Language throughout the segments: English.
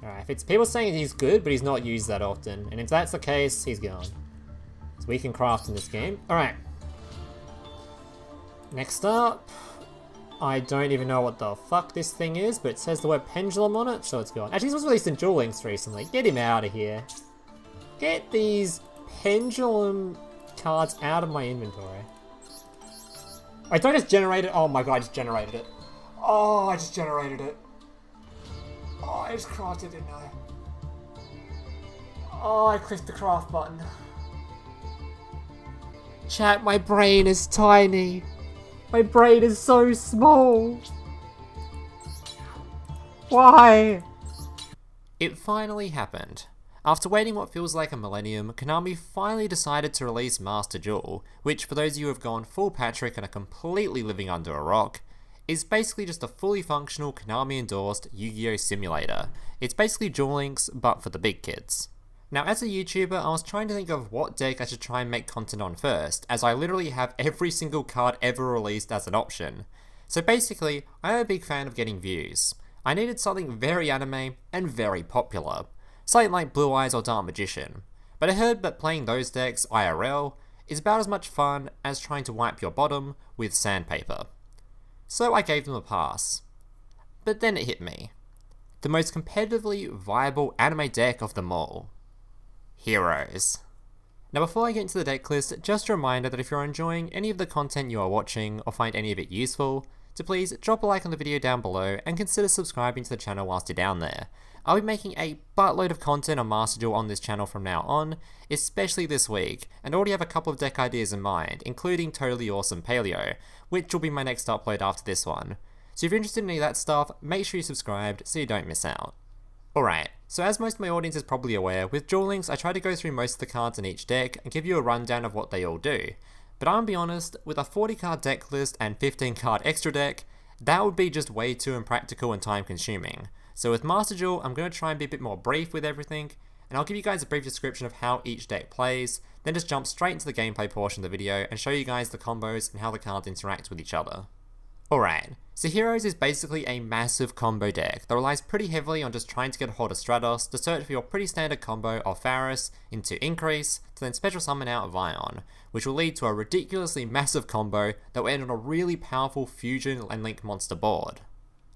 Alright, if it's people saying he's good, but he's not used that often, and if that's the case, he's gone. So we can craft in this game. Alright. Next up, I don't even know what the fuck this thing is, but it says the word pendulum on it, so it's gone. Actually, this was released in Duel Links recently. Get him out of here. Get these pendulum cards out of my inventory. Wait, don't I just generate it? Oh my god, I just generated it. Oh, I just generated it. Oh, I just crafted, didn't I? Oh, I clicked the craft button. Chat, my brain is tiny. My brain is so small. Why? It finally happened. After waiting what feels like a millennium, Konami finally decided to release Master Duel, which for those of you who have gone full Patrick and are completely living under a rock, is basically just a fully functional Konami-endorsed Yu-Gi-Oh! Simulator. It's basically Duel Links, but for the big kids. Now, as a YouTuber, I was trying to think of what deck I should try and make content on first, as I literally have every single card ever released as an option. So basically, I am a big fan of getting views. I needed something very anime and very popular. Something like Blue Eyes or Dark Magician. But I heard that playing those decks IRL is about as much fun as trying to wipe your bottom with sandpaper. So I gave them a pass. But then it hit me. The most competitively viable anime deck of them all. Heroes. Now before I get into the deck list, just a reminder that if you're enjoying any of the content you are watching or find any of it useful, to please drop a like on the video down below and consider subscribing to the channel whilst you're down there. I'll be making a buttload of content on Master Duel on this channel from now on, especially this week, and already have a couple of deck ideas in mind, including Totally Awesome Paleo, which will be my next upload after this one. So if you're interested in any of that stuff, make sure you're subscribed so you don't miss out. Alright, so as most of my audience is probably aware, with Duel Links I try to go through most of the cards in each deck and give you a rundown of what they all do. But I'm gonna be honest, with a 40 card deck list and 15 card extra deck, that would be just way too impractical and time consuming. So with Master Duel, I'm going to try and be a bit more brief with everything, and I'll give you guys a brief description of how each deck plays, then just jump straight into the gameplay portion of the video and show you guys the combos and how the cards interact with each other. Alright, so Heroes is basically a massive combo deck that relies pretty heavily on just trying to get a hold of Stratos to search for your pretty standard combo of Faris into Increase to then special summon out Vyon, which will lead to a ridiculously massive combo that will end on a really powerful fusion and link monster board.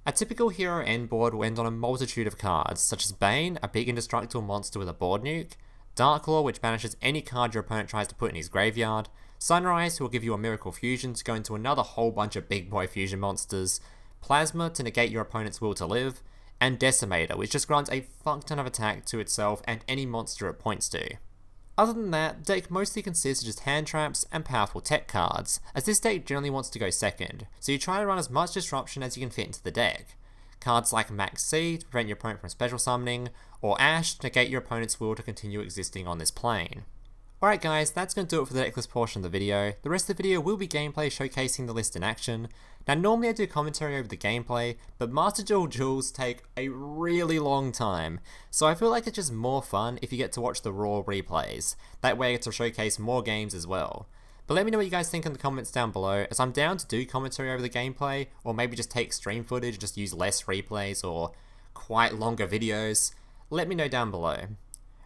A typical hero end board will end on a multitude of cards, such as Bane, a big indestructible monster with a board nuke, Darklaw, which banishes any card your opponent tries to put in his graveyard, Sunrise, who will give you a miracle fusion to go into another whole bunch of big boy fusion monsters, Plasma to negate your opponent's will to live, and Decimator, which just grants a fuck ton of attack to itself and any monster it points to. Other than that, the deck mostly consists of just hand traps and powerful tech cards, as this deck generally wants to go second, so you try to run as much disruption as you can fit into the deck. Cards like Maxx to prevent your opponent from special summoning, or Ash to negate your opponent's will to continue existing on this plane. Alright guys, that's going to do it for the decklist portion of the video. The rest of the video will be gameplay showcasing the list in action. Now normally I do commentary over the gameplay, but Master Duel duels take a really long time, so I feel like it's just more fun if you get to watch the raw replays. That way I get to showcase more games as well. But let me know what you guys think in the comments down below, as I'm down to do commentary over the gameplay, or maybe just take stream footage, just use less replays, or quite longer videos. Let me know down below.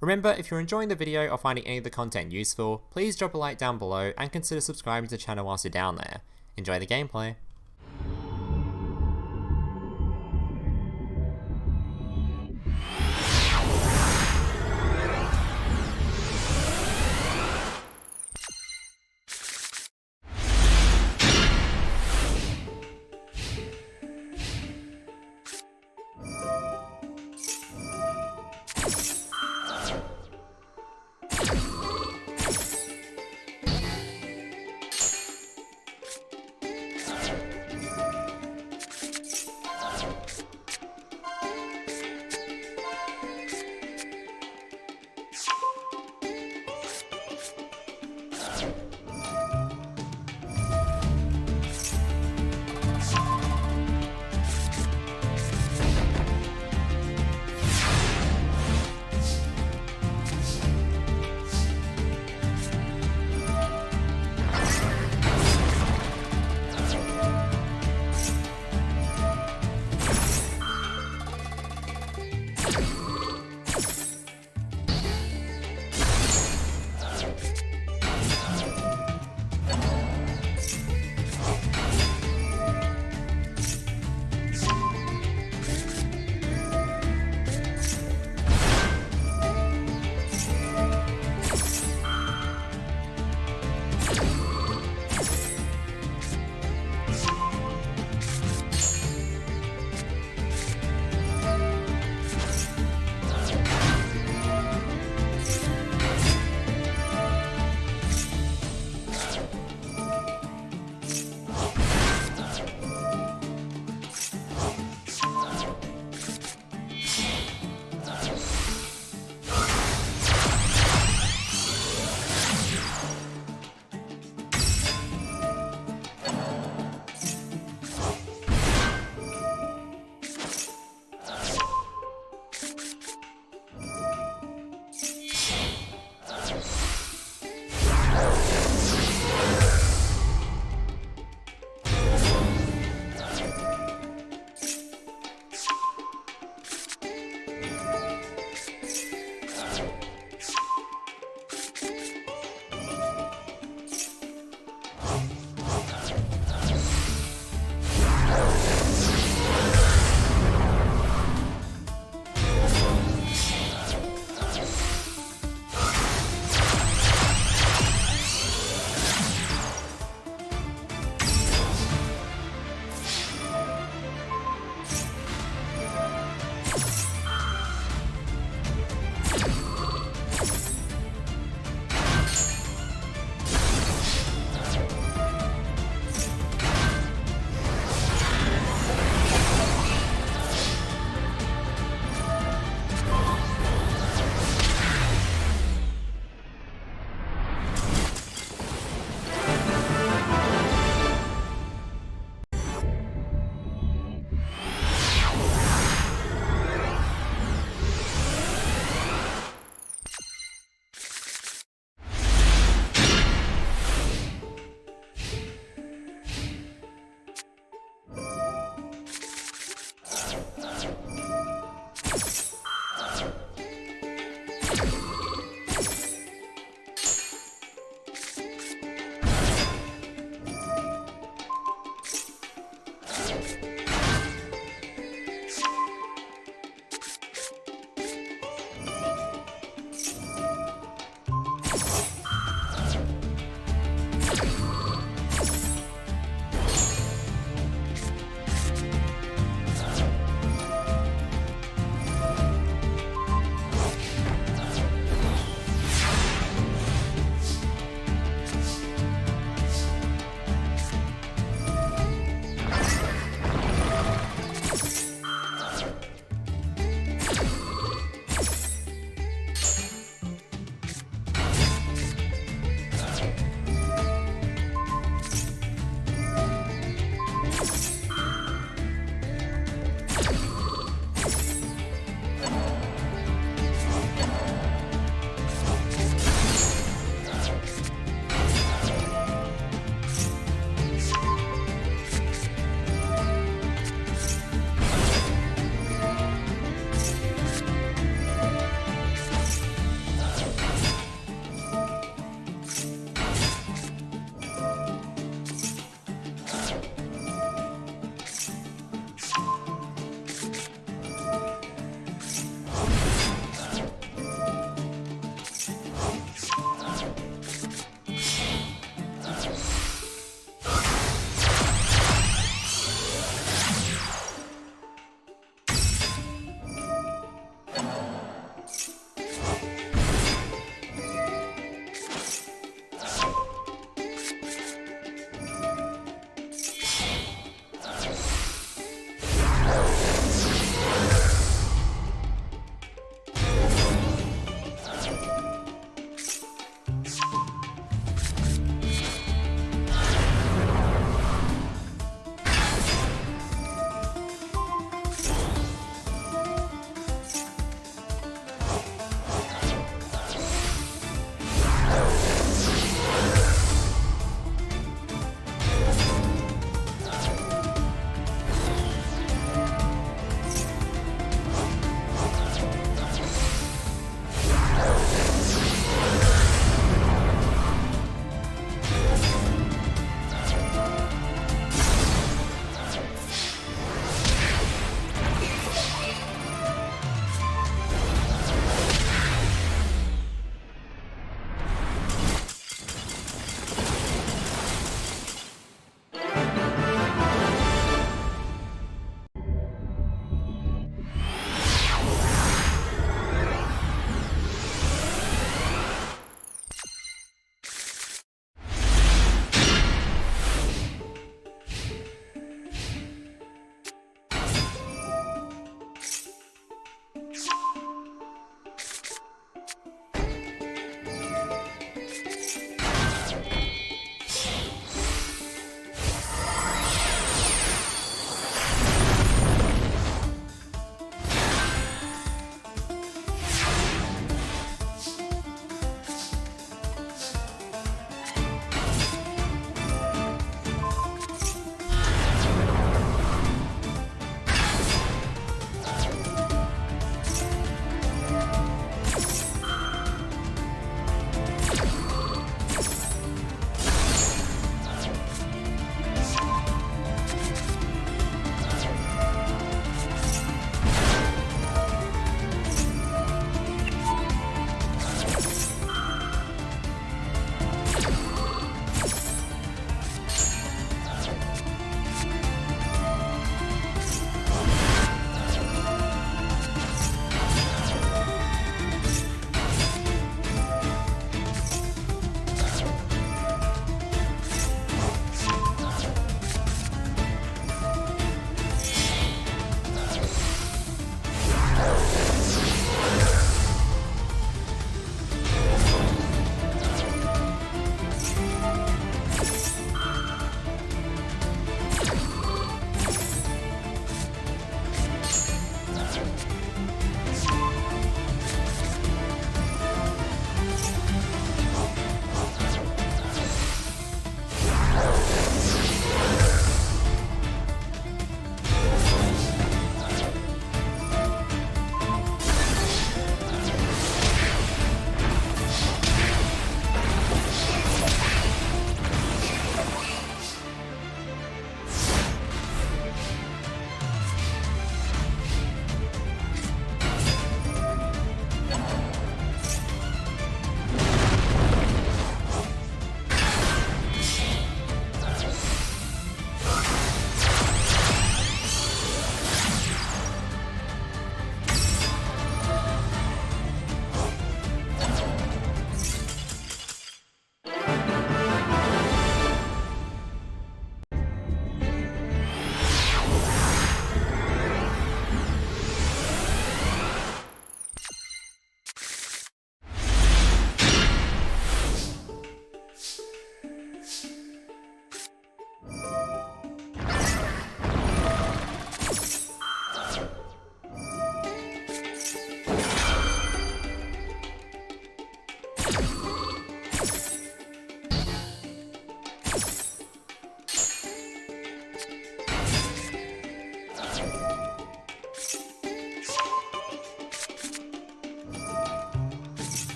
Remember, if you're enjoying the video or finding any of the content useful, please drop a like down below and consider subscribing to the channel whilst you're down there. Enjoy the gameplay.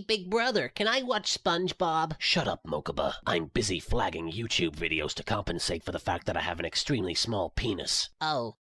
Big Brother, can I watch SpongeBob? Shut up, Mokuba. I'm busy flagging YouTube videos to compensate for the fact that I have an extremely small penis. Oh.